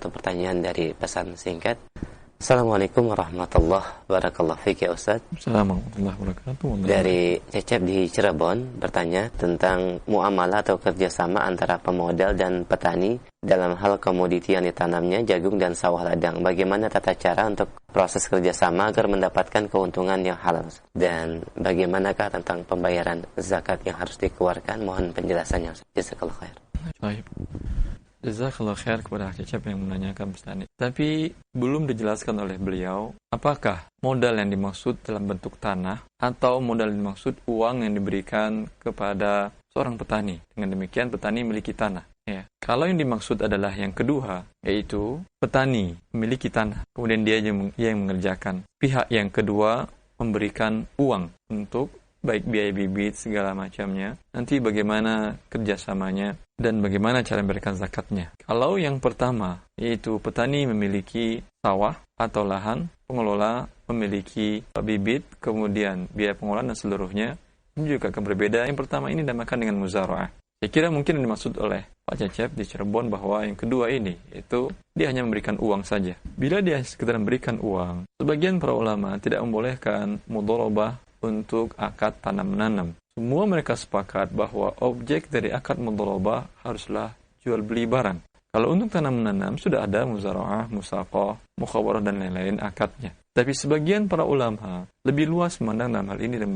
satu pertanyaan dari pesan singkat. Assalamualaikum warahmatullahi wabarakatuh. Fiqh ya Ustaz. Assalamualaikum warahmatullahi wabarakatuh. Dari Cecep di Cirebon bertanya tentang muamalah atau kerjasama antara pemodal dan petani dalam hal komoditi yang ditanamnya, jagung dan sawah ladang. Bagaimana tata cara untuk proses kerjasama agar mendapatkan keuntungan yang halal? Dan bagaimanakah tentang pembayaran zakat yang harus dikeluarkan? Mohon penjelasannya. Jazakallahu khair. Baik. Jazakallahu khair kepada Cecep yang menanyakan pesan ini. Tapi belum dijelaskan oleh beliau apakah modal yang dimaksud dalam bentuk tanah atau modal yang dimaksud uang yang diberikan kepada seorang petani. Dengan demikian petani memiliki tanah. Ya. Kalau yang dimaksud adalah yang kedua, yaitu petani memiliki tanah, kemudian dia yang mengerjakan. Pihak yang kedua memberikan uang untuk baik biaya bibit segala macamnya. Nanti bagaimana kerjasamanya dan bagaimana cara memberikan zakatnya. Kalau yang pertama, yaitu petani memiliki sawah atau lahan, pengelola memiliki bibit, kemudian biaya pengelolaan dan seluruhnya, ini juga akan berbeda. Yang pertama ini dinamakan dengan muzara'ah. Saya kira mungkin yang dimaksud oleh Pak Cecep di Cirebon bahwa yang kedua ini, itu dia hanya memberikan uang saja. Bila dia sekedar memberikan uang, sebagian para ulama tidak membolehkan mudharabah untuk akad tanam-menanam. Semua mereka sepakat bahwa objek dari akad mudharabah haruslah jual beli barang. Kalau untuk tanam-menanam sudah ada muzara'ah, musaqah, mukhawarah dan lain-lain akadnya. Tapi sebagian para ulama lebih luas memandang dalam hal ini dan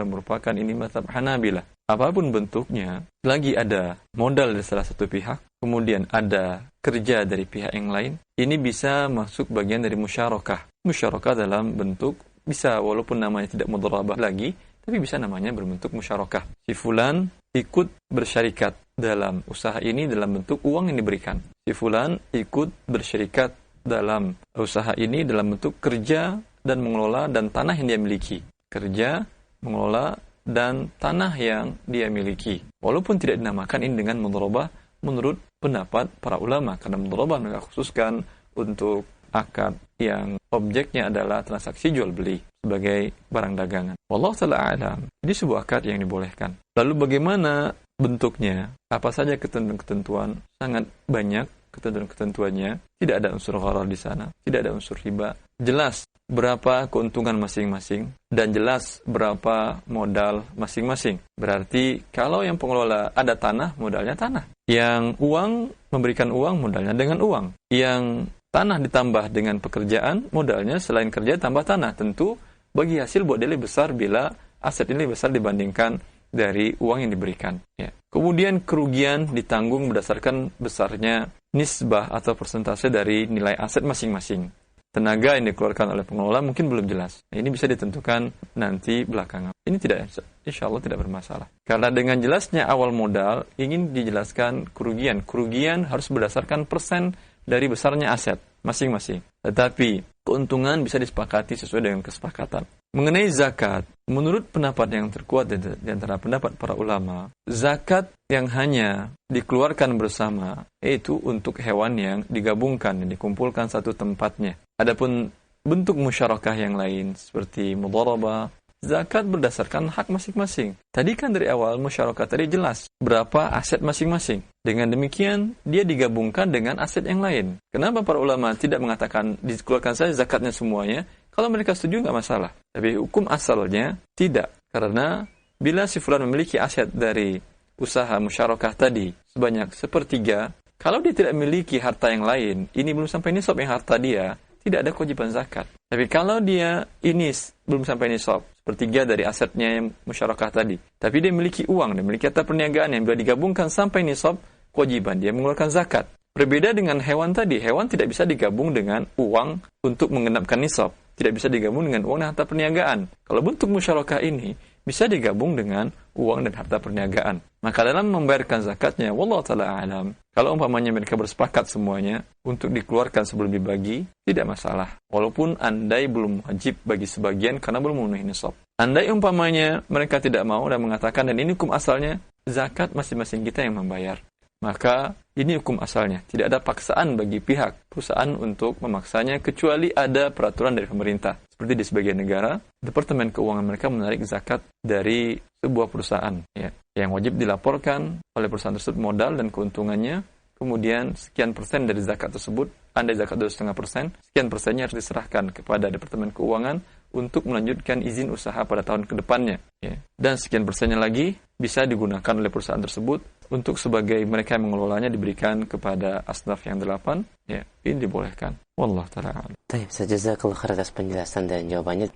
merupakan ini mazhab Hanabilah. Apapun bentuknya, lagi ada modal dari salah satu pihak, kemudian ada kerja dari pihak yang lain, ini bisa masuk bagian dari musyarakah. Musyarakah dalam bentuk bisa walaupun namanya tidak mudharabah lagi, tapi bisa namanya berbentuk musyarakah. Si fulan ikut bersyarikat dalam usaha ini dalam bentuk uang yang diberikan. Si fulan ikut bersyarikat dalam usaha ini dalam bentuk kerja dan mengelola dan tanah yang dia miliki. Kerja, mengelola, dan tanah yang dia miliki. Walaupun tidak dinamakan ini dengan mudharabah menurut pendapat para ulama, karena mudharabah mereka khususkan untuk akad yang objeknya adalah transaksi jual beli sebagai barang dagangan. Wallahu ta'ala a'lam. Ini sebuah akad yang dibolehkan. Lalu bagaimana bentuknya? Apa saja ketentuan-ketentuan? Sangat banyak ketentuan-ketentuannya. Tidak ada unsur gharar di sana, tidak ada unsur riba. Jelas berapa keuntungan masing-masing dan jelas berapa modal masing-masing. Berarti kalau yang pengelola ada tanah, modalnya tanah. Yang uang memberikan uang, modalnya dengan uang. Yang tanah ditambah dengan pekerjaan, modalnya selain kerja tambah tanah. Tentu bagi hasil buat dia lebih besar bila aset ini lebih besar dibandingkan dari uang yang diberikan. Ya. Kemudian kerugian ditanggung berdasarkan besarnya nisbah atau persentase dari nilai aset masing-masing. Tenaga yang dikeluarkan oleh pengelola mungkin belum jelas. Nah, ini bisa ditentukan nanti belakangan. Ini tidak, insya Allah tidak bermasalah. Karena dengan jelasnya awal modal, ingin dijelaskan kerugian. Kerugian harus berdasarkan persen dari besarnya aset masing-masing. Tetapi keuntungan bisa disepakati sesuai dengan kesepakatan. Mengenai zakat, menurut pendapat yang terkuat di antara pendapat para ulama, zakat yang hanya dikeluarkan bersama yaitu untuk hewan yang digabungkan dan dikumpulkan satu tempatnya. Adapun bentuk musyarakah yang lain seperti mudharabah, zakat berdasarkan hak masing-masing. Tadi kan dari awal musyarakah tadi jelas berapa aset masing-masing. Dengan demikian dia digabungkan dengan aset yang lain. Kenapa para ulama tidak mengatakan dikeluarkan saja zakatnya semuanya? Kalau mereka setuju nggak masalah. Tapi hukum asalnya tidak. Karena bila si fulan memiliki aset dari usaha musyarakah tadi sebanyak 1/3, kalau dia tidak memiliki harta yang lain, ini belum sampai nisab yang harta dia, tidak ada kewajiban zakat. Tapi kalau dia ini belum sampai nisab, 1/3 dari asetnya yang musyarakah tadi, tapi dia memiliki uang, dia memiliki harta perniagaan yang bila digabungkan sampai nisab, kewajiban dia mengeluarkan zakat. Berbeda dengan hewan tadi, hewan tidak bisa digabung dengan uang untuk menggenapkan nisab, tidak bisa digabung dengan uang dan harta perniagaan. Kalau bentuk musyarakah ini bisa digabung dengan uang dan harta perniagaan. Maka dalam membayarkan zakatnya, wallahu ta'ala a'lam, kalau umpamanya mereka bersepakat semuanya untuk dikeluarkan sebelum dibagi, tidak masalah. Walaupun andai belum wajib bagi sebagian karena belum memenuhi nisab. Andai umpamanya mereka tidak mau dan mengatakan, dan ini hukum asalnya, zakat masing-masing kita yang membayar. Maka ini hukum asalnya. Tidak ada paksaan bagi pihak perusahaan untuk memaksanya kecuali ada peraturan dari pemerintah. Seperti di sebagian negara, Departemen Keuangan mereka menarik zakat dari sebuah perusahaan. Ya, yang wajib dilaporkan oleh perusahaan tersebut modal dan keuntungannya. kemudian sekian persen dari zakat tersebut, andai zakat 2,5%, sekian persennya harus diserahkan kepada Departemen Keuangan untuk melanjutkan izin usaha pada tahun kedepannya. Ya. Dan sekian persennya lagi bisa digunakan oleh perusahaan tersebut untuk sebagai mereka yang mengelolanya diberikan kepada asnaf yang 8. Ya, ini dibolehkan. Wallahu ta'ala. Baik, jazakallahu khair atas penjelasan dan jawabannya.